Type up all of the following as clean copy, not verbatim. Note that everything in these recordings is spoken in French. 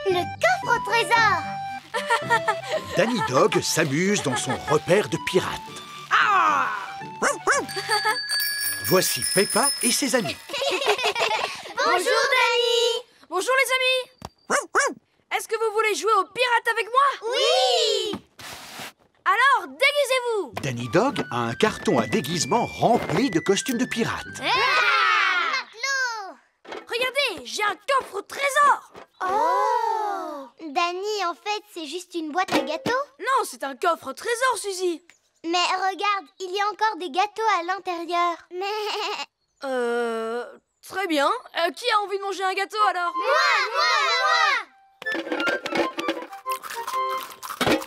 Le coffre au trésor! Danny Dog s'amuse dans son repère de pirates. Voici Peppa et ses amis. Bonjour, Danny! Bonjour les amis! Est-ce que vous voulez jouer aux pirates avec moi? Oui! Alors, déguisez-vous! Danny Dog a un carton à déguisement rempli de costumes de pirates. Matelot! Regardez, j'ai un coffre au trésor! Oh! Danny, en fait, c'est juste une boîte à gâteaux. Non, c'est un coffre au trésor, Suzy! Mais regarde, il y a encore des gâteaux à l'intérieur. Mais... Très bien. Qui a envie de manger un gâteau alors? Moi!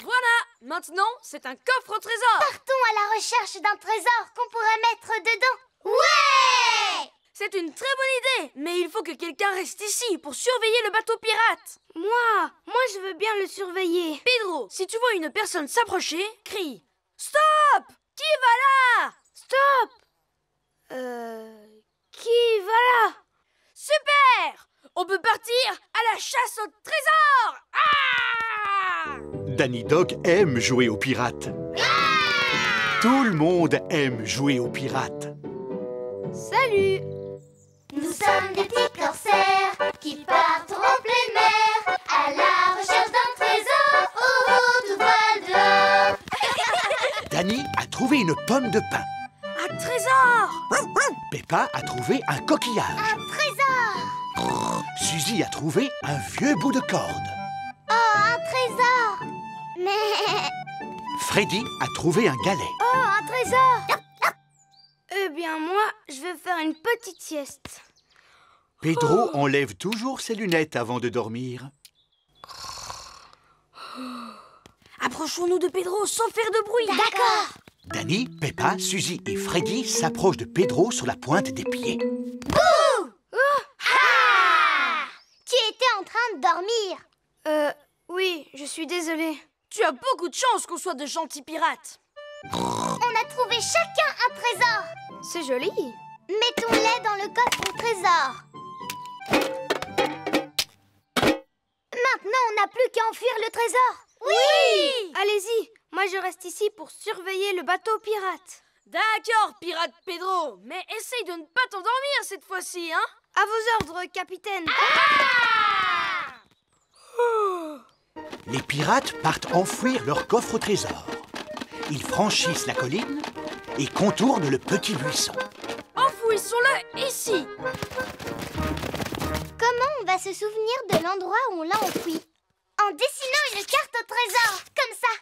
Voilà! Maintenant, c'est un coffre au trésor! Partons à la recherche d'un trésor qu'on pourrait mettre dedans. Ouais! C'est une très bonne idée, mais il faut que quelqu'un reste ici pour surveiller le bateau pirate. Moi, je veux bien le surveiller. Pedro, si tu vois une personne s'approcher, crie « Stop! Qui va là ?» Stop! Qui va là? Super! On peut partir à la chasse au trésor! Ah! Danny Dog aime jouer aux pirates. Tout le monde aime jouer aux pirates. Salut! Nous sommes des petits corsaires qui partent en pleine mer à la recherche d'un trésor aux hautes voiles d'or. Danny a trouvé une pomme de pin. Un trésor! Peppa a trouvé un coquillage. Un trésor! Suzy a trouvé un vieux bout de corde. Oh, un trésor! Mais... Freddy a trouvé un galet. Oh, un trésor! Eh bien, moi, je vais faire une petite sieste. Pedro enlève toujours ses lunettes avant de dormir. Approchons-nous de Pedro sans faire de bruit. D'accord! Danny, Peppa, Suzy et Freddy s'approchent de Pedro sur la pointe des pieds. Bouh! Ah! Tu étais en train de dormir. Oui, je suis désolée. Tu as beaucoup de chance qu'on soit de gentils pirates. On a trouvé chacun un trésor. C'est joli. Mettons-les dans le coffre au trésor. Maintenant, on n'a plus qu'à enfuir le trésor. Oui! Allez-y, moi je reste ici pour surveiller le bateau pirate. D'accord, pirate Pedro, mais essaye de ne pas t'endormir cette fois-ci, hein? À vos ordres, capitaine. Les pirates partent enfouir leur coffre au trésor. Ils franchissent la colline et contournent le petit buisson. Enfouissons-le ici. Comment on va se souvenir de l'endroit où on l'a enfoui? En dessinant une carte au trésor, comme ça.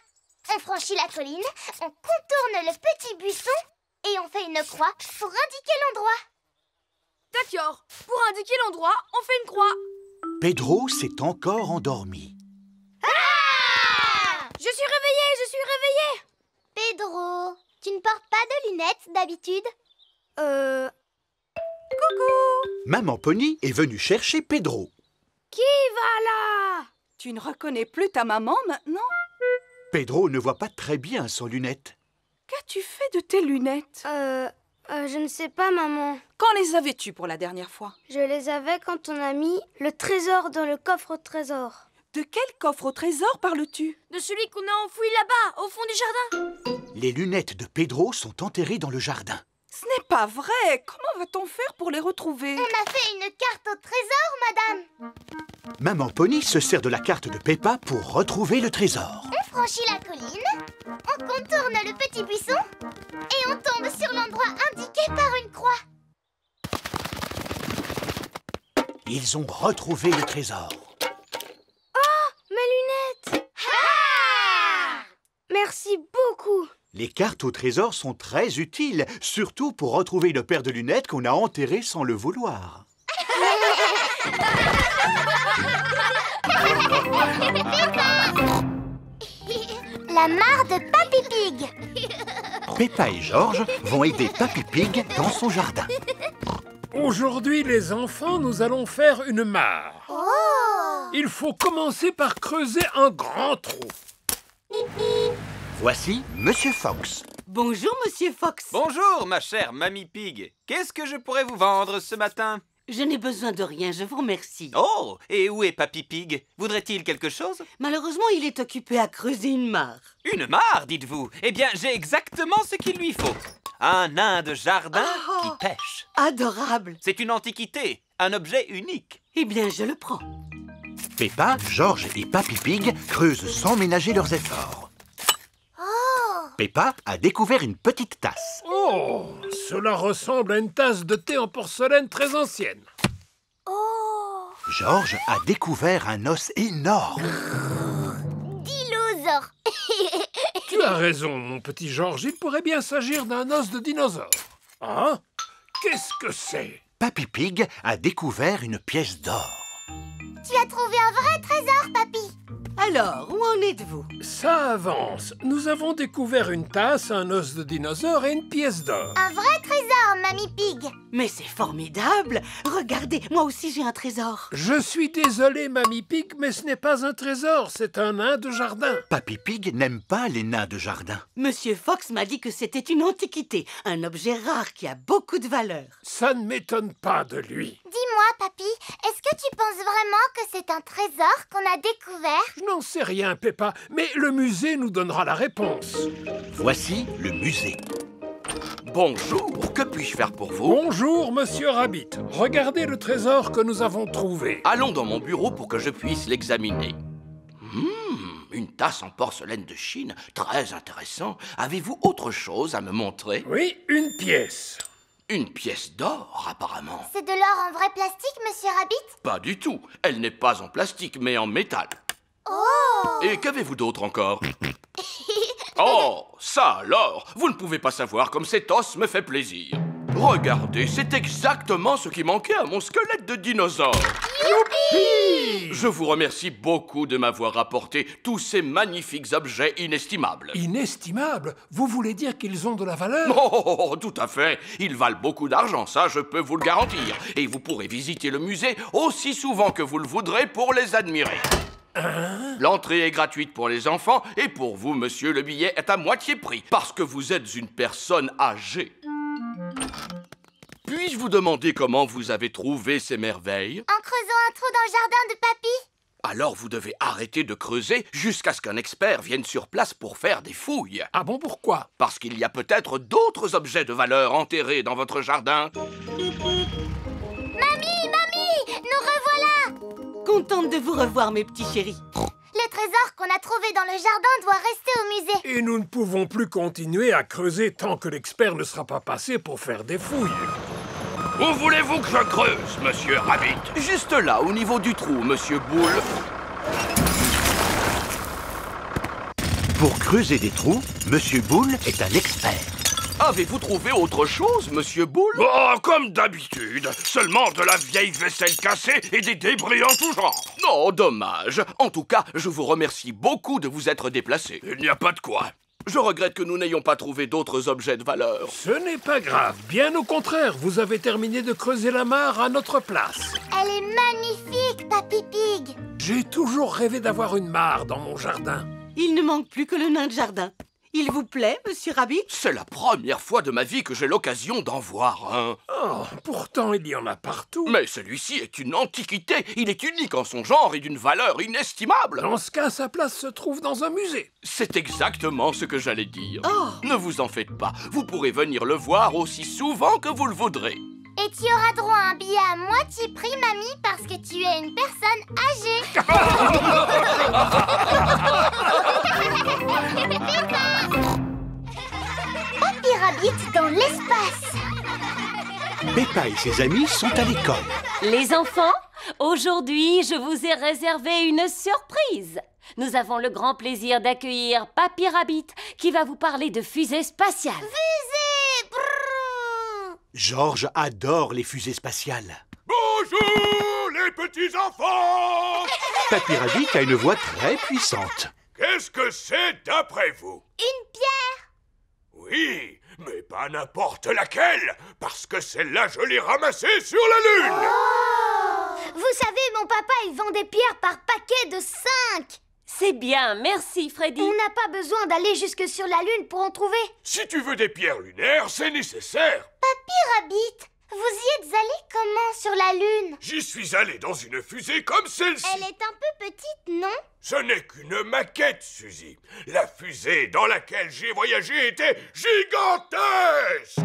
On franchit la colline, on contourne le petit buisson et on fait une croix pour indiquer l'endroit. D'accord, pour indiquer l'endroit, on fait une croix. Pedro s'est encore endormi. Je suis réveillée. Pedro, tu ne portes pas de lunettes d'habitude? Coucou. Maman Pony est venue chercher Pedro. Qui va là? Tu ne reconnais plus ta maman maintenant? Pedro ne voit pas très bien sans lunettes. Qu'as-tu fait de tes lunettes? Je ne sais pas, maman. Quand les avais-tu pour la dernière fois? Je les avais quand on a mis le trésor dans le coffre au trésor. De quel coffre au trésor parles-tu? De celui qu'on a enfoui là-bas, au fond du jardin. Les lunettes de Pedro sont enterrées dans le jardin. Ce n'est pas vrai! Comment va-t-on faire pour les retrouver? On a fait une carte au trésor, madame. Maman Pony se sert de la carte de Peppa pour retrouver le trésor. On franchit la colline, on contourne le petit buisson et on tombe sur l'endroit indiqué par une croix. Ils ont retrouvé le trésor. Mes lunettes! Ah! Merci beaucoup. Les cartes au trésor sont très utiles, surtout pour retrouver une paire de lunettes qu'on a enterrées sans le vouloir. La mare de Papy Pig. Peppa et George vont aider Papy Pig dans son jardin. Aujourd'hui, les enfants, nous allons faire une mare. Oh! Il faut commencer par creuser un grand trou. Voici Monsieur Fox. Bonjour, Monsieur Fox. Bonjour, ma chère Mamie Pig. Qu'est-ce que je pourrais vous vendre ce matin? Je n'ai besoin de rien, je vous remercie. Oh, et où est Papy Pig? Voudrait-il quelque chose? Malheureusement, il est occupé à creuser une mare. Une mare, dites-vous? Eh bien, j'ai exactement ce qu'il lui faut. Un nain de jardin qui pêche. Adorable. C'est une antiquité, un objet unique. Eh bien, je le prends. Peppa, George et Papy Pig creusent sans ménager leurs efforts. Peppa a découvert une petite tasse. Oh, cela ressemble à une tasse de thé en porcelaine très ancienne. George a découvert un os énorme. Dinosaure. Tu as raison, mon petit George. Il pourrait bien s'agir d'un os de dinosaure. Hein? Qu'est-ce que c'est? Papy Pig a découvert une pièce d'or. Tu as trouvé un vrai trésor, papy. Alors, où en êtes-vous? Ça avance. Nous avons découvert une tasse, un os de dinosaure et une pièce d'or. Un vrai trésor, Mamie Pig. Mais c'est formidable! Regardez, moi aussi j'ai un trésor. Je suis désolé, Mamie Pig, mais ce n'est pas un trésor, c'est un nain de jardin. Papy Pig n'aime pas les nains de jardin. Monsieur Fox m'a dit que c'était une antiquité, un objet rare qui a beaucoup de valeur. Ça ne m'étonne pas de lui. Dis-moi, papy, est-ce que tu penses vraiment que c'est un trésor qu'on a découvert? Je n'en sais rien, Peppa, mais le musée nous donnera la réponse. Voici le musée. Bonjour, que puis-je faire pour vous? Bonjour, monsieur Rabbit. Regardez le trésor que nous avons trouvé. Allons dans mon bureau pour que je puisse l'examiner. Une tasse en porcelaine de Chine, très intéressant. Avez-vous autre chose à me montrer? Oui, une pièce. Une pièce d'or, apparemment. C'est de l'or en vrai plastique, monsieur Rabbit? Pas du tout. Elle n'est pas en plastique, mais en métal. Oh! Et qu'avez-vous d'autre encore? Oh, ça alors! Vous ne pouvez pas savoir comme cet os me fait plaisir. Regardez, c'est exactement ce qui manquait à mon squelette de dinosaure. Youpi! Je vous remercie beaucoup de m'avoir apporté tous ces magnifiques objets inestimables. Inestimables? Vous voulez dire qu'ils ont de la valeur? Oh, tout à fait. Ils valent beaucoup d'argent, ça je peux vous le garantir. Et vous pourrez visiter le musée aussi souvent que vous le voudrez pour les admirer. L'entrée est gratuite pour les enfants et pour vous, monsieur, le billet est à moitié prix parce que vous êtes une personne âgée. Puis-je vous demander comment vous avez trouvé ces merveilles? En creusant un trou dans le jardin de papy? Alors vous devez arrêter de creuser jusqu'à ce qu'un expert vienne sur place pour faire des fouilles. Ah bon, pourquoi? Parce qu'il y a peut-être d'autres objets de valeur enterrés dans votre jardin. Mamie, nous revoilà! Contente de vous revoir, mes petits chéris. Le trésor qu'on a trouvé dans le jardin doit rester au musée. Et nous ne pouvons plus continuer à creuser tant que l'expert ne sera pas passé pour faire des fouilles. Où voulez-vous que je creuse, monsieur Rabbit? Juste là, au niveau du trou, monsieur Boule. Pour creuser des trous, Monsieur Boule est un expert. Avez-vous trouvé autre chose, monsieur Boule? Oh, comme d'habitude. Seulement de la vieille vaisselle cassée et des débris en tout genre. Oh, dommage. En tout cas, je vous remercie beaucoup de vous être déplacé. Il n'y a pas de quoi. Je regrette que nous n'ayons pas trouvé d'autres objets de valeur. Ce n'est pas grave. Bien au contraire, vous avez terminé de creuser la mare à notre place. Elle est magnifique, Papy Pig. J'ai toujours rêvé d'avoir une mare dans mon jardin. Il ne manque plus que le nain de jardin. Il vous plaît, monsieur Rabbit? C'est la première fois de ma vie que j'ai l'occasion d'en voir un. Oh, pourtant, il y en a partout. Mais celui-ci est une antiquité. Il est unique en son genre et d'une valeur inestimable. Dans ce cas, sa place se trouve dans un musée. C'est exactement ce que j'allais dire. Oh. Ne vous en faites pas. Vous pourrez venir le voir aussi souvent que vous le voudrez. Et tu auras droit à un billet à moitié prix, mamie, parce que tu es une personne âgée. Papy Rabbit dans l'espace. Peppa et ses amis sont à l'école. Les enfants, aujourd'hui, je vous ai réservé une surprise. Nous avons le grand plaisir d'accueillir Papy Rabbit qui va vous parler de fusées spatiales. Fusée! Brrr. George adore les fusées spatiales. Bonjour, les petits enfants! Papy Rabbit a une voix très puissante. Qu'est-ce que c'est d'après vous? Une pierre! Oui, mais pas n'importe laquelle, parce que celle-là, je l'ai ramassée sur la Lune! Oh! Vous savez, mon papa, il vend des pierres par paquet de 5. C'est bien, merci Freddy. On n'a pas besoin d'aller jusque sur la Lune pour en trouver. Si tu veux des pierres lunaires, c'est nécessaire. Papy Rabbit, Vous y êtes allé comment sur la Lune? J'y suis allé dans une fusée comme celle-ci. Elle est un peu petite, non? Ce n'est qu'une maquette, Suzy. La fusée dans laquelle j'ai voyagé était gigantesque.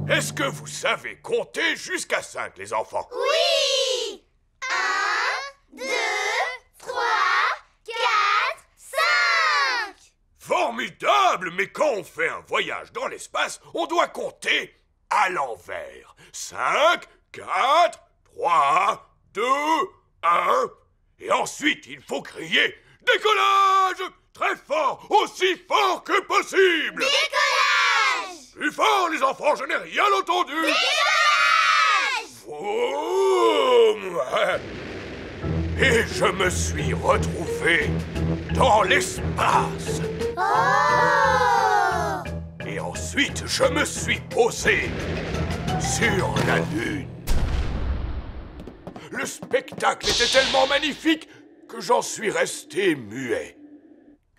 Est-ce que vous savez compter jusqu'à 5, les enfants? Oui! 1, 2, 3, 4, 5! Formidable! Mais quand on fait un voyage dans l'espace, on doit compter à l'envers. 5, 4, 3, 2, 1... Et ensuite, il faut crier « Décollage !» Très fort, aussi fort que possible. Décollage! Plus fort, les enfants, je n'ai rien entendu. Décollage! Vroom. Et je me suis retrouvé dans l'espace. Oh! Et ensuite, je me suis posé sur la Lune. Le spectacle était tellement magnifique que j'en suis resté muet.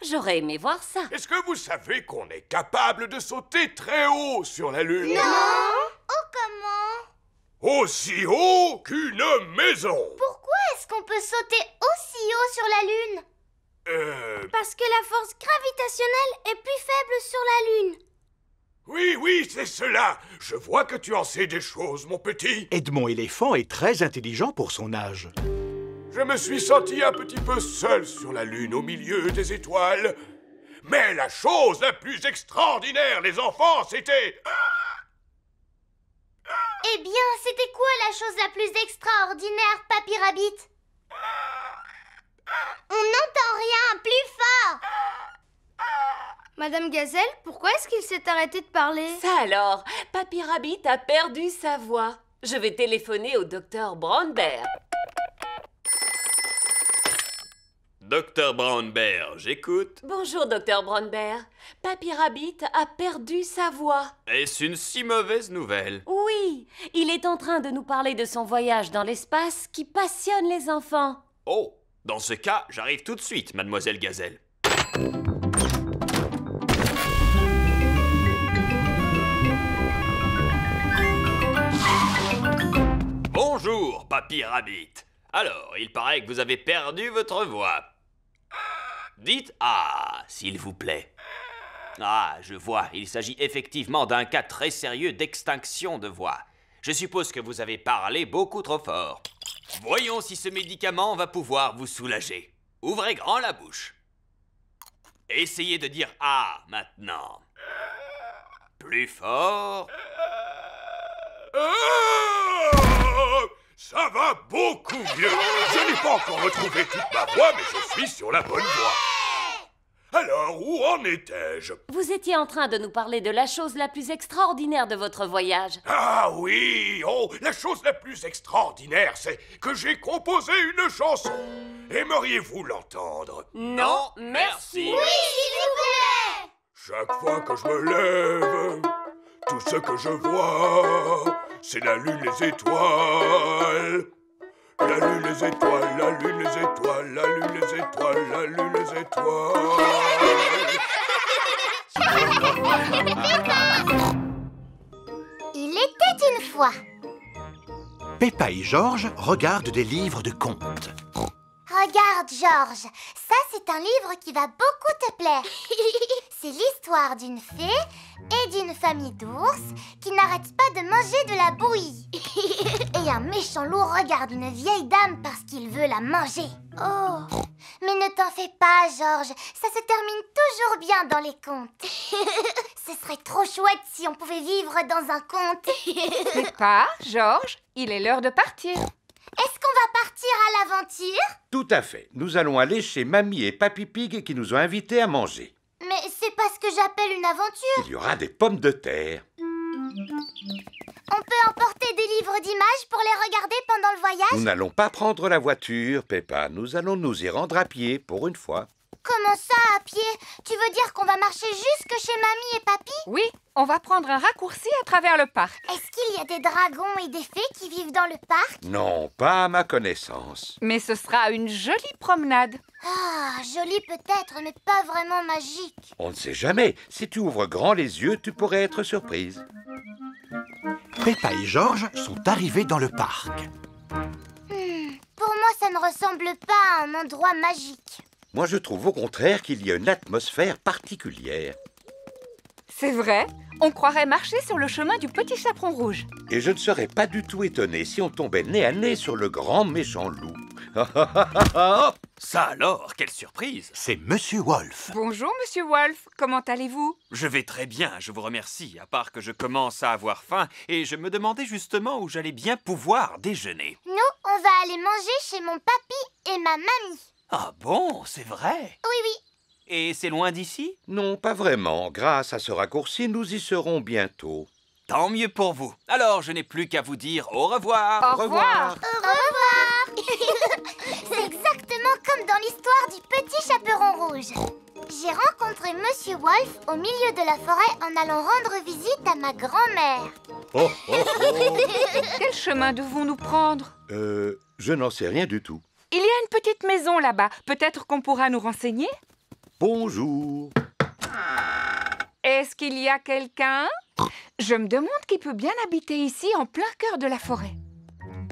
J'aurais aimé voir ça. Est-ce que vous savez qu'on est capable de sauter très haut sur la Lune? Non! Oh, comment? Aussi haut qu'une maison. Pourquoi est-ce qu'on peut sauter aussi haut sur la Lune? Parce que la force gravitationnelle est plus faible sur la Lune. Oui, c'est cela. Je vois que tu en sais des choses, mon petit. Edmond éléphant est très intelligent pour son âge. Je me suis senti un petit peu seul sur la Lune, au milieu des étoiles. Mais la chose la plus extraordinaire, les enfants, c'était... Eh bien, c'était quoi la chose la plus extraordinaire, Papy Rabbit? On n'entend rien, plus fort! Madame Gazelle, pourquoi est-ce qu'il s'est arrêté de parler? Ça alors, Papy Rabbit a perdu sa voix. Je vais téléphoner au docteur Brown Bear. Docteur Brown Bear, j'écoute. Bonjour, docteur Brown Bear. Papy Rabbit a perdu sa voix. Est-ce une si mauvaise nouvelle? Oui, il est en train de nous parler de son voyage dans l'espace qui passionne les enfants. Oh, dans ce cas, j'arrive tout de suite, mademoiselle Gazelle. Bonjour, Papy Rabbit. Alors, il paraît que vous avez perdu votre voix. Dites « Ah », s'il vous plaît. Ah, je vois, il s'agit effectivement d'un cas très sérieux d'extinction de voix. Je suppose que vous avez parlé beaucoup trop fort. Voyons si ce médicament va pouvoir vous soulager. Ouvrez grand la bouche. Essayez de dire « Ah » maintenant. Plus fort. Ça va beaucoup mieux. Je n'ai pas encore retrouvé toute ma voix, mais je suis sur la bonne voie. Alors, où en étais-je? Vous étiez en train de nous parler de la chose la plus extraordinaire de votre voyage. Ah oui, oh, la chose la plus extraordinaire, c'est que j'ai composé une chanson. Aimeriez-vous l'entendre? Non, merci. Oui, s'il vous plaît! Chaque fois que je me lève, tout ce que je vois, c'est la lune, les étoiles. La lune, les étoiles, la lune, les étoiles, la lune, les étoiles, la lune, les étoiles. Il était une fois. Peppa et Georges regardent des livres de contes. Regarde, Georges, ça c'est un livre qui va beaucoup te plaire. C'est l'histoire d'une fée et d'une famille d'ours qui n'arrêtent pas de manger de la bouillie. Et un méchant loup regarde une vieille dame parce qu'il veut la manger. Oh, mais ne t'en fais pas, Georges, ça se termine toujours bien dans les contes. Ce serait trop chouette si on pouvait vivre dans un conte. Peppa, Georges, il est l'heure de partir. Est-ce qu'on va partir à l'aventure? Tout à fait. Nous allons aller chez Mamie et Papy Pig qui nous ont invités à manger. Mais c'est pas ce que j'appelle une aventure. Il y aura des pommes de terre. On peut emporter des livres d'images pour les regarder pendant le voyage? Nous n'allons pas prendre la voiture, Peppa. Nous allons nous y rendre à pied pour une fois. Comment ça, à pied? Tu veux dire qu'on va marcher jusque chez Mamie et Papy? Oui, on va prendre un raccourci à travers le parc. Est-ce qu'il y a des dragons et des fées qui vivent dans le parc? Non, pas à ma connaissance. Mais ce sera une jolie promenade. Ah, joli peut-être, mais pas vraiment magique. On ne sait jamais. Si tu ouvres grand les yeux, tu pourrais être surprise. Peppa et Georges sont arrivés dans le parc. Pour moi, ça ne ressemble pas à un endroit magique. Moi, je trouve au contraire qu'il y a une atmosphère particulière. C'est vrai, on croirait marcher sur le chemin du petit chaperon rouge. Et je ne serais pas du tout étonné si on tombait nez à nez sur le grand méchant loup. Ça alors, quelle surprise! C'est Monsieur Wolf. Bonjour, Monsieur Wolf, comment allez-vous? Je vais très bien, je vous remercie, à part que je commence à avoir faim et je me demandais justement où j'allais bien pouvoir déjeuner. Nous, on va aller manger chez mon papy et ma mamie. Ah bon, c'est vrai? Oui, oui. Et c'est loin d'ici? Non, pas vraiment. Grâce à ce raccourci, nous y serons bientôt. Tant mieux pour vous. Alors, je n'ai plus qu'à vous dire au revoir. Au revoir. Au revoir. C'est exactement comme dans l'histoire du petit chaperon rouge. J'ai rencontré Monsieur Wolf au milieu de la forêt en allant rendre visite à ma grand-mère. Oh, oh, oh. Quel chemin devons-nous prendre? Je n'en sais rien du tout. Il y a une petite maison là-bas. Peut-être qu'on pourra nous renseigner? Bonjour. Est-ce qu'il y a quelqu'un? Je me demande qui peut bien habiter ici en plein cœur de la forêt.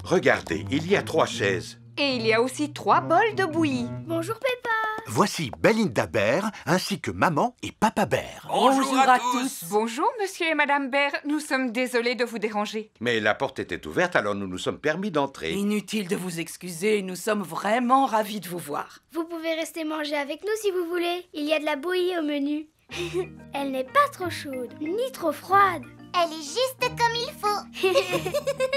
Regardez, il y a 3 chaises. Et il y a aussi 3 bols de bouillie. Bonjour Peppa. Voici Belinda Bear ainsi que Maman et Papa Bear. Bonjour à tous. Bonjour, monsieur et madame Bear. Nous sommes désolés de vous déranger. Mais la porte était ouverte, alors nous nous sommes permis d'entrer. Inutile de vous excuser, nous sommes vraiment ravis de vous voir. Vous pouvez rester manger avec nous si vous voulez. Il y a de la bouillie au menu. Elle n'est pas trop chaude, ni trop froide. Elle est juste comme il faut.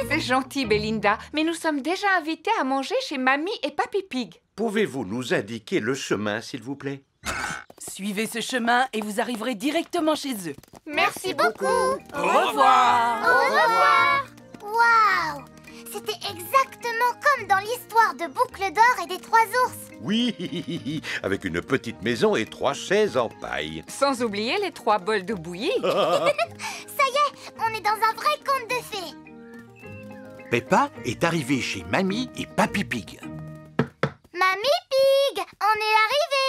C'est gentil, Belinda, mais nous sommes déjà invités à manger chez Mamie et Papy Pig. Pouvez-vous nous indiquer le chemin, s'il vous plaît? Suivez ce chemin et vous arriverez directement chez eux. Merci beaucoup. Au revoir. Au revoir. Waouh! C'était exactement comme dans l'histoire de Boucle d'Or et des 3 ours. Oui, avec une petite maison et 3 chaises en paille. Sans oublier les 3 bols de bouillie. Ça y est, on est dans un vrai conte de fées. Peppa est arrivée chez Mamie et Papy Pig. Mamie Pig, on est arrivé.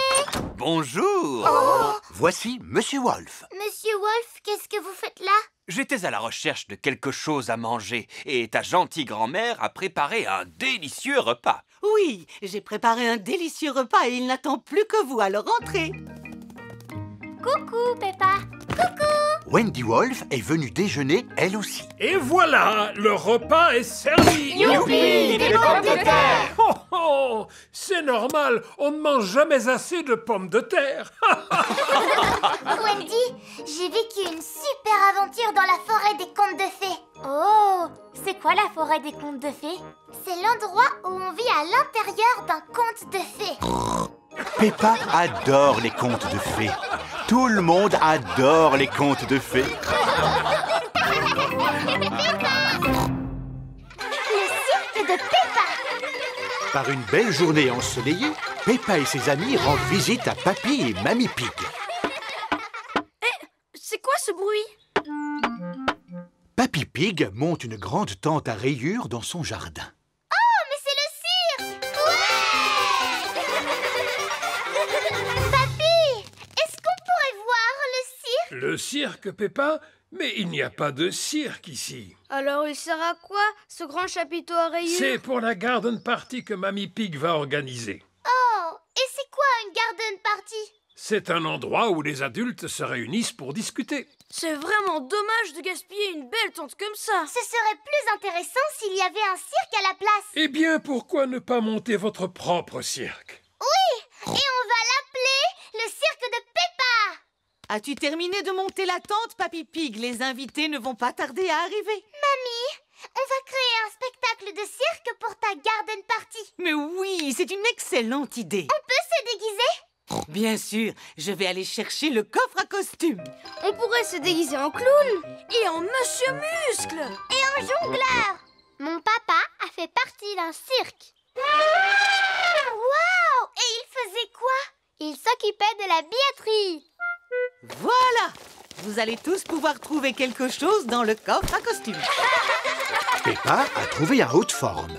Bonjour. Oh. Voici Monsieur Wolf. Monsieur Wolf, qu'est-ce que vous faites là? J'étais à la recherche de quelque chose à manger et ta gentille grand-mère a préparé un délicieux repas. Oui, j'ai préparé un délicieux repas et il n'attend plus que vous, alors entrez. Coucou Peppa. Coucou. Wendy Wolf est venue déjeuner, elle aussi. Et voilà, le repas est servi. Youpi, des pommes de terre. Oh, oh, c'est normal, on ne mange jamais assez de pommes de terre. Wendy, j'ai vécu une super aventure dans la forêt des contes de fées. Oh, c'est quoi la forêt des contes de fées? C'est l'endroit où on vit à l'intérieur d'un conte de fées. Peppa adore les contes de fées. Tout le monde adore les contes de fées. Le cirque de Peppa. Par une belle journée ensoleillée, Peppa et ses amis rendent visite à Papy et Mamie Pig. C'est quoi ce bruit? Papy Pig monte une grande tente à rayures dans son jardin. Oh, mais c'est le cirque! Ouais! Papy, est-ce qu'on pourrait voir le cirque? Le cirque, Peppa? Mais il n'y a pas de cirque ici. Alors il sert à quoi, ce grand chapiteau à rayures? C'est pour la garden party que Mamie Pig va organiser. Oh, et c'est quoi une garden party? C'est un endroit où les adultes se réunissent pour discuter. C'est vraiment dommage de gaspiller une belle tente comme ça. Ce serait plus intéressant s'il y avait un cirque à la place. Eh bien, pourquoi ne pas monter votre propre cirque? Oui, et on va l'appeler le cirque de Peppa. As-tu terminé de monter la tente, Papy Pig? Les invités ne vont pas tarder à arriver. Mamie, on va créer un spectacle de cirque pour ta garden party. Mais oui, c'est une excellente idée. On peut se déguiser? Bien sûr, je vais aller chercher le coffre à costume. On pourrait se déguiser en clown. Et en Monsieur Muscle. Et en jongleur. Mon papa a fait partie d'un cirque. Waouh! Et il faisait quoi? Il s'occupait de la billetterie. Voilà! Vous allez tous pouvoir trouver quelque chose dans le coffre à costume. Peppa a trouvé un haut de forme.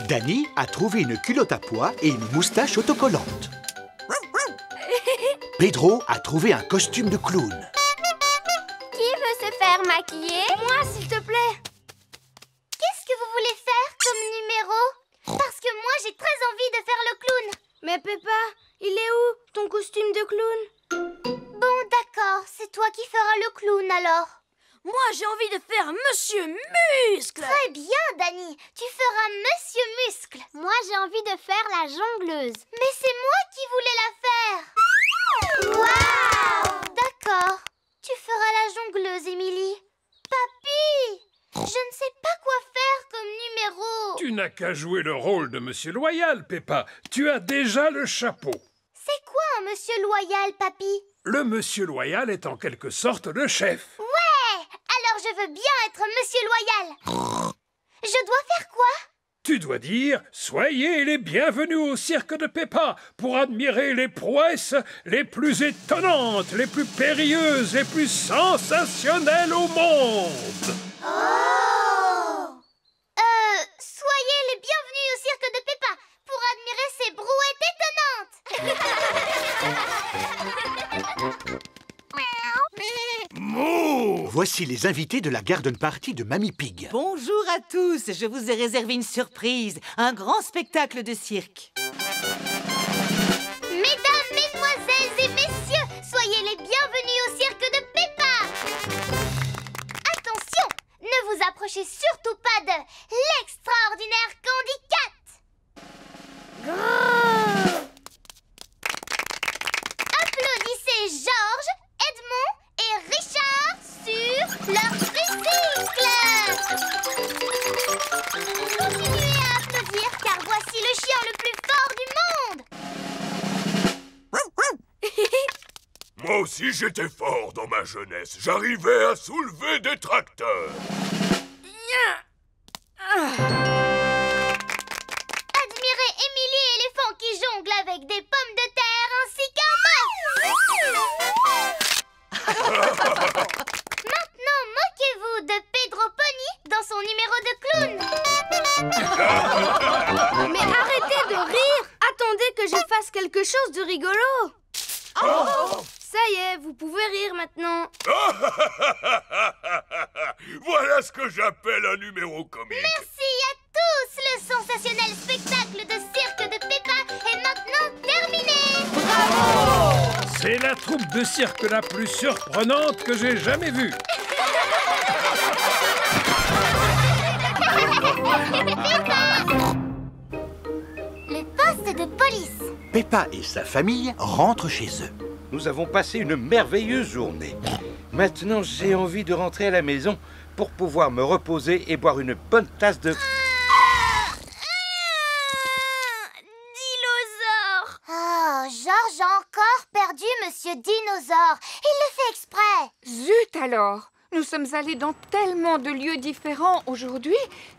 Danny a trouvé une culotte à pois et une moustache autocollante. Pedro a trouvé un costume de clown. Qui veut se faire maquiller? Moi, s'il te plaît. Mais Peppa, il est où, ton costume de clown? Bon, d'accord, c'est toi qui feras le clown alors. Moi, j'ai envie de faire Monsieur Muscle. Très bien, Dani, tu feras Monsieur Muscle. Moi, j'ai envie de faire la jongleuse. Mais c'est moi qui voulais la faire. Waouh! D'accord, tu feras la jongleuse, Émilie. Papy, je ne sais pas quoi faire comme numéro. Tu n'as qu'à jouer le rôle de Monsieur Loyal, Peppa. Tu as déjà le chapeau. C'est quoi un Monsieur Loyal, Papy? Le Monsieur Loyal est en quelque sorte le chef. Ouais! Alors je veux bien être Monsieur Loyal. Je dois faire quoi? Tu dois dire « Soyez les bienvenus au cirque de Peppa pour admirer les prouesses les plus étonnantes, les plus périlleuses, les plus sensationnelles au monde !» Oh! Soyez les bienvenus au cirque de Peppa pour admirer ces brouettes étonnantes. Mouh! Voici les invités de la garden party de Mamie Pig. Bonjour à tous, je vous ai réservé une surprise, un grand spectacle de cirque. Mesdames, mesdemoiselles et messieurs, soyez les bienvenus au cirque de Peppa. Attention, ne vous approchez surtout pas de l'extraordinaire Candy Cat. Applaudissez Georges, Edmond et Richard sur leur tricycle. Continuez à applaudir car voici le chien le plus fort du monde. Moi aussi j'étais fort dans ma jeunesse. J'arrivais à soulever des tracteurs. Admirez Émilie éléphant qui jongle avec des pommes de terre ainsi qu'un bœuf. Maintenant, moquez-vous de Pedro Pony dans son numéro de clown. Mais arrêtez de rire. Attendez que je fasse quelque chose de rigolo. Ça y est, vous pouvez rire maintenant. Voilà ce que j'appelle un numéro comique. Merci à tous. Le sensationnel spectacle de cirque de Peppa est maintenant terminé. C'est la troupe de cirque la plus surprenante que j'ai jamais vue. Le poste de police. Peppa et sa famille rentrent chez eux. Nous avons passé une merveilleuse journée. Maintenant, j'ai envie de rentrer à la maison pour pouvoir me reposer et boire une bonne tasse de... Dinosaure. Oh, Georges a encore perdu Monsieur Dinosaure. Il le fait exprès. Zut alors! Nous sommes allés dans tellement de lieux différents aujourd'hui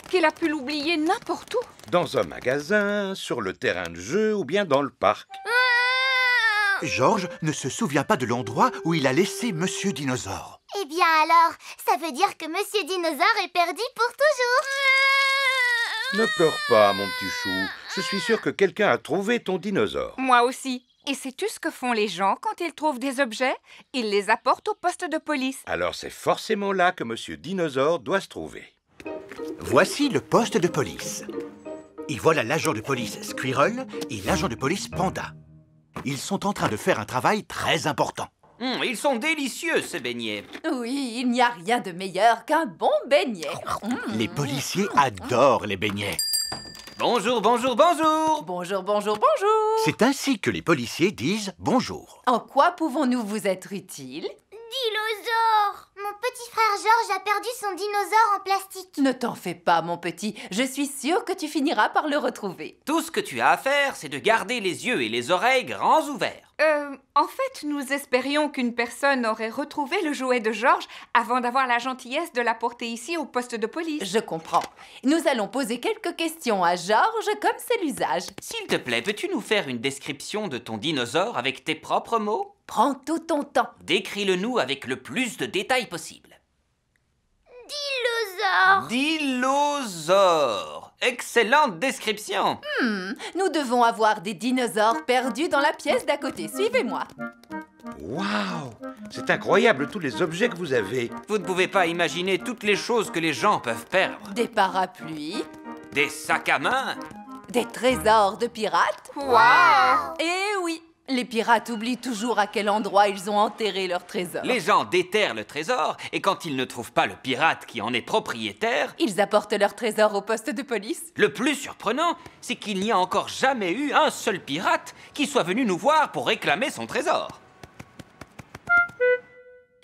qu'il a pu l'oublier n'importe où. Dans un magasin, sur le terrain de jeu ou bien dans le parc. Georges ne se souvient pas de l'endroit où il a laissé Monsieur Dinosaure. Eh bien alors, ça veut dire que Monsieur Dinosaure est perdu pour toujours. Ne pleure pas, mon petit chou. Je suis sûr que quelqu'un a trouvé ton dinosaure. Moi aussi. Et sais-tu ce que font les gens quand ils trouvent des objets? Ils les apportent au poste de police. Alors c'est forcément là que Monsieur Dinosaure doit se trouver. Voici le poste de police. Et voilà l'agent de police Squirrel et l'agent de police Panda. Ils sont en train de faire un travail très important. Ils sont délicieux, ces beignets. Oui, il n'y a rien de meilleur qu'un bon beignet. Les policiers adorent les beignets. Bonjour, bonjour, bonjour. Bonjour, bonjour, bonjour. C'est ainsi que les policiers disent bonjour. En quoi pouvons-nous vous être utiles? Dinosaure. Mon petit frère Georges a perdu son dinosaure en plastique. Ne t'en fais pas, mon petit. Je suis sûre que tu finiras par le retrouver. Tout ce que tu as à faire, c'est de garder les yeux et les oreilles grands ouverts. En fait, nous espérions qu'une personne aurait retrouvé le jouet de Georges avant d'avoir la gentillesse de l'apporter ici au poste de police. Je comprends. Nous allons poser quelques questions à Georges, comme c'est l'usage. S'il te plaît, peux-tu nous faire une description de ton dinosaure avec tes propres mots? Prends tout ton temps. Décris-le-nous avec le plus de détails possible. Dinosaure. Dinosaure. Excellente description. Nous devons avoir des dinosaures perdus dans la pièce d'à côté. Suivez-moi. Waouh! C'est incroyable tous les objets que vous avez. Vous ne pouvez pas imaginer toutes les choses que les gens peuvent perdre. Des parapluies. Des sacs à main. Des trésors de pirates? Waouh! Eh oui, les pirates oublient toujours à quel endroit ils ont enterré leurs trésors. Les gens déterrent le trésor et quand ils ne trouvent pas le pirate qui en est propriétaire, ils apportent leurs trésors au poste de police. Le plus surprenant, c'est qu'il n'y a encore jamais eu un seul pirate qui soit venu nous voir pour réclamer son trésor.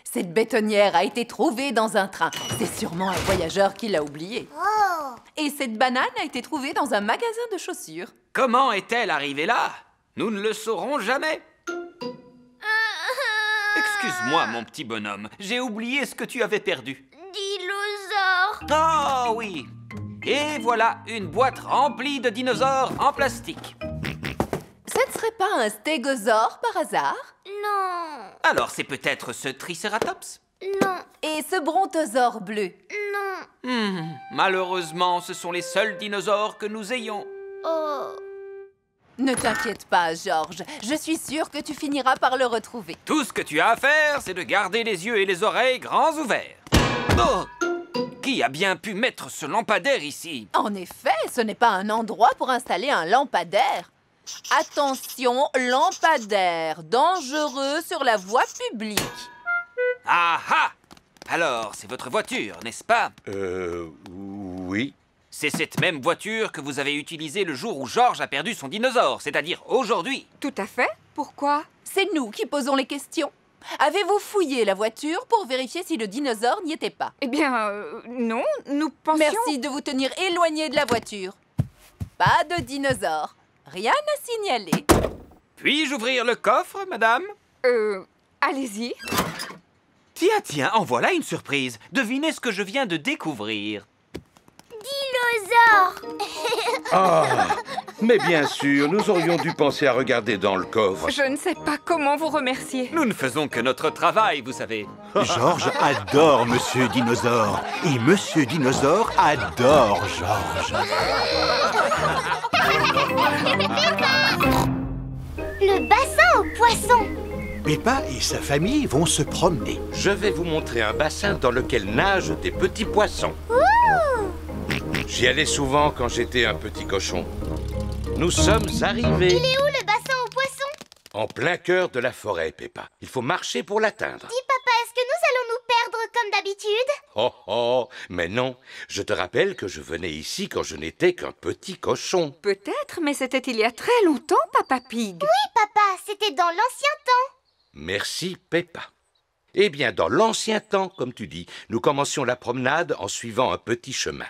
Cette bétonnière a été trouvée dans un train. C'est sûrement un voyageur qui l'a oubliée. Oh! Et cette banane a été trouvée dans un magasin de chaussures. Comment est-elle arrivée là? Nous ne le saurons jamais. Excuse-moi, mon petit bonhomme, j'ai oublié ce que tu avais perdu. Dinosaure! Oh oui! Et voilà une boîte remplie de dinosaures en plastique. Ce ne serait pas un stégosaure par hasard? Non. Alors c'est peut-être ce Triceratops? Non. Et ce brontosaure bleu? Non. Malheureusement, ce sont les seuls dinosaures que nous ayons. Oh. Ne t'inquiète pas, Georges. Je suis sûre que tu finiras par le retrouver. Tout ce que tu as à faire, c'est de garder les yeux et les oreilles grands ouverts. Oh! Qui a bien pu mettre ce lampadaire ici? En effet, ce n'est pas un endroit pour installer un lampadaire. Attention, lampadaire, dangereux sur la voie publique. Ah ah! Alors, c'est votre voiture, n'est-ce pas? Oui. C'est cette même voiture que vous avez utilisée le jour où Georges a perdu son dinosaure, c'est-à-dire aujourd'hui. Tout à fait. Pourquoi? C'est nous qui posons les questions. Avez-vous fouillé la voiture pour vérifier si le dinosaure n'y était pas? Eh bien, non, nous pensions... Merci de vous tenir éloigné de la voiture. Pas de dinosaure. Rien à signaler. Puis-je ouvrir le coffre, madame? Allez-y. Tiens, en voilà une surprise. Devinez ce que je viens de découvrir. Dinosaure! Ah, mais bien sûr, nous aurions dû penser à regarder dans le coffre. Je ne sais pas comment vous remercier. Nous ne faisons que notre travail, vous savez. Georges adore Monsieur Dinosaure. Et Monsieur Dinosaure adore Georges. Le bassin aux poissons! Peppa et sa famille vont se promener. Je vais vous montrer un bassin dans lequel nagent des petits poissons. J'y allais souvent quand j'étais un petit cochon. Nous sommes arrivés. Il est où le bassin aux poissons? En plein cœur de la forêt, Peppa. Il faut marcher pour l'atteindre. Dis papa, est-ce que nous allons nous perdre comme d'habitude? Oh oh, mais non. Je te rappelle que je venais ici quand je n'étais qu'un petit cochon. Peut-être, mais c'était il y a très longtemps, Papa Pig. Oui papa, c'était dans l'ancien temps. Merci, Peppa. Eh bien, dans l'ancien temps, comme tu dis, nous commencions la promenade en suivant un petit chemin.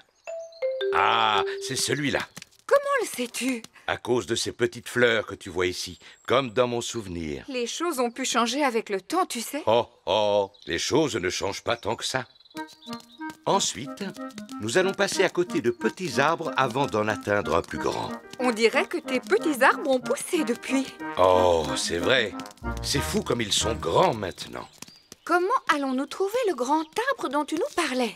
Ah, c'est celui-là. Comment le sais-tu? À cause de ces petites fleurs que tu vois ici, comme dans mon souvenir. Les choses ont pu changer avec le temps, tu sais. Oh, oh, les choses ne changent pas tant que ça. Ensuite, nous allons passer à côté de petits arbres avant d'en atteindre un plus grand. On dirait que tes petits arbres ont poussé depuis. Oh, c'est vrai. C'est fou comme ils sont grands maintenant. Comment allons-nous trouver le grand arbre dont tu nous parlais?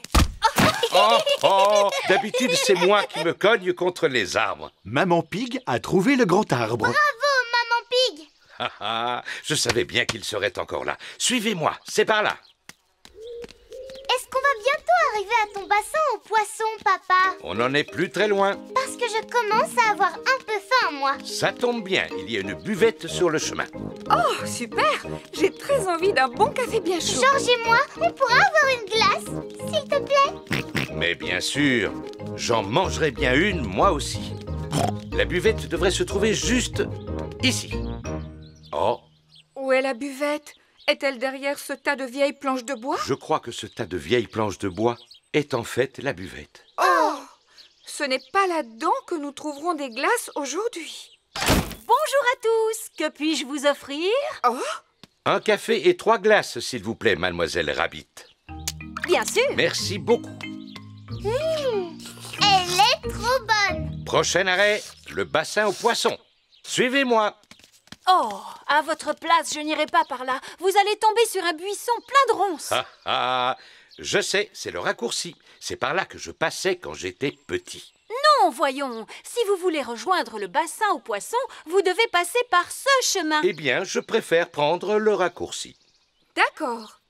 Oh, oh, d'habitude, c'est moi qui me cogne contre les arbres. Maman Pig a trouvé le grand arbre. Bravo, Maman Pig! Ah, ah, je savais bien qu'il serait encore là. Suivez-moi, c'est par là. Est-ce qu'on va bientôt arriver à ton bassin aux poissons, papa? On n'en est plus très loin. Parce que je commence à avoir un peu faim, moi. Ça tombe bien, il y a une buvette sur le chemin. Oh, super! J'ai très envie d'un bon café bien chaud. Georges et moi, on pourra avoir une glace, s'il te plaît? Mais bien sûr, j'en mangerai bien une, moi aussi. La buvette devrait se trouver juste ici. Oh, Où est la buvette? Est-elle derrière ce tas de vieilles planches de bois? je crois que ce tas de vieilles planches de bois est en fait la buvette. Oh! Ce n'est pas là-dedans que nous trouverons des glaces aujourd'hui. Bonjour à tous, que puis-je vous offrir? Oh! Un café et 3 glaces, s'il vous plaît, mademoiselle Rabbit. Bien sûr. Merci beaucoup. Elle est trop bonne! Prochain arrêt, le bassin aux poissons. Suivez-moi. Oh, à votre place, je n'irai pas par là. Vous allez tomber sur un buisson plein de ronces. Ah ah, je sais, c'est le raccourci. C'est par là que je passais quand j'étais petit. Non, voyons. Si vous voulez rejoindre le bassin aux poissons, vous devez passer par ce chemin. Eh bien, je préfère prendre le raccourci. D'accord.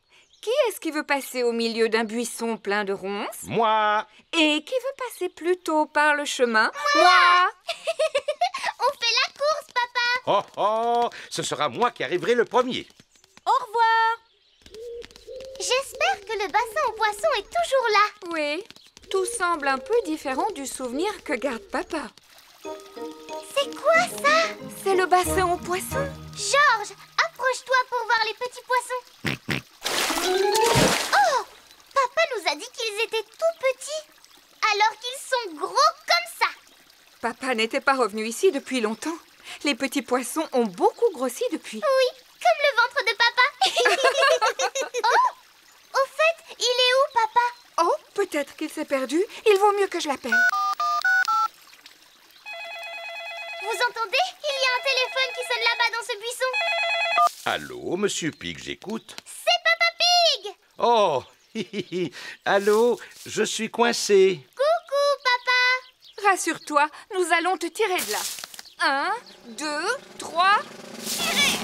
Qui est-ce qui veut passer au milieu d'un buisson plein de ronces? Moi. Et qui veut passer plutôt par le chemin? Moi! oh, oh, ce sera moi qui arriverai le premier. Au revoir. J'espère que le bassin aux poissons est toujours là. Oui, tout semble un peu différent du souvenir que garde papa. C'est quoi ça? C'est le bassin aux poissons. Georges, approche-toi pour voir les petits poissons. Oh! Papa nous a dit qu'ils étaient tout petits, alors qu'ils sont gros comme ça. Papa n'était pas revenu ici depuis longtemps. Les petits poissons ont beaucoup grossi depuis. Oui, comme le ventre de papa. Oh! Au fait, il est où, papa? Oh, peut-être qu'il s'est perdu. Il vaut mieux que je l'appelle. Vous entendez? Il y a un téléphone qui sonne là-bas dans ce buisson. Allô, Monsieur Pig, j'écoute. C'est Papa Pig! Oh, allô, je suis coincé. Coucou, papa! Rassure-toi, nous allons te tirer de là. 1, 2, 3, tirez!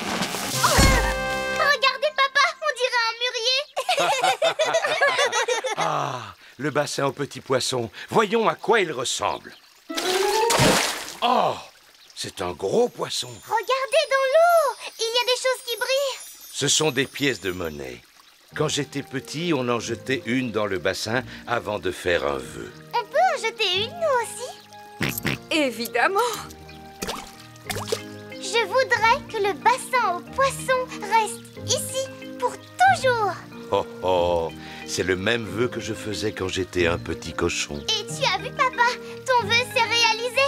Regardez, papa, on dirait un mûrier. Ah, le bassin aux petits poissons. Voyons à quoi il ressemble. Oh, c'est un gros poisson. Regardez dans l'eau, il y a des choses qui brillent. Ce sont des pièces de monnaie. Quand j'étais petit, on en jetait une dans le bassin avant de faire un vœu. On peut en jeter une, nous aussi? Évidemment. Je voudrais que le bassin aux poissons reste ici pour toujours. Oh, oh, c'est le même vœu que je faisais quand j'étais un petit cochon. Et tu as vu, papa, ton vœu s'est réalisé.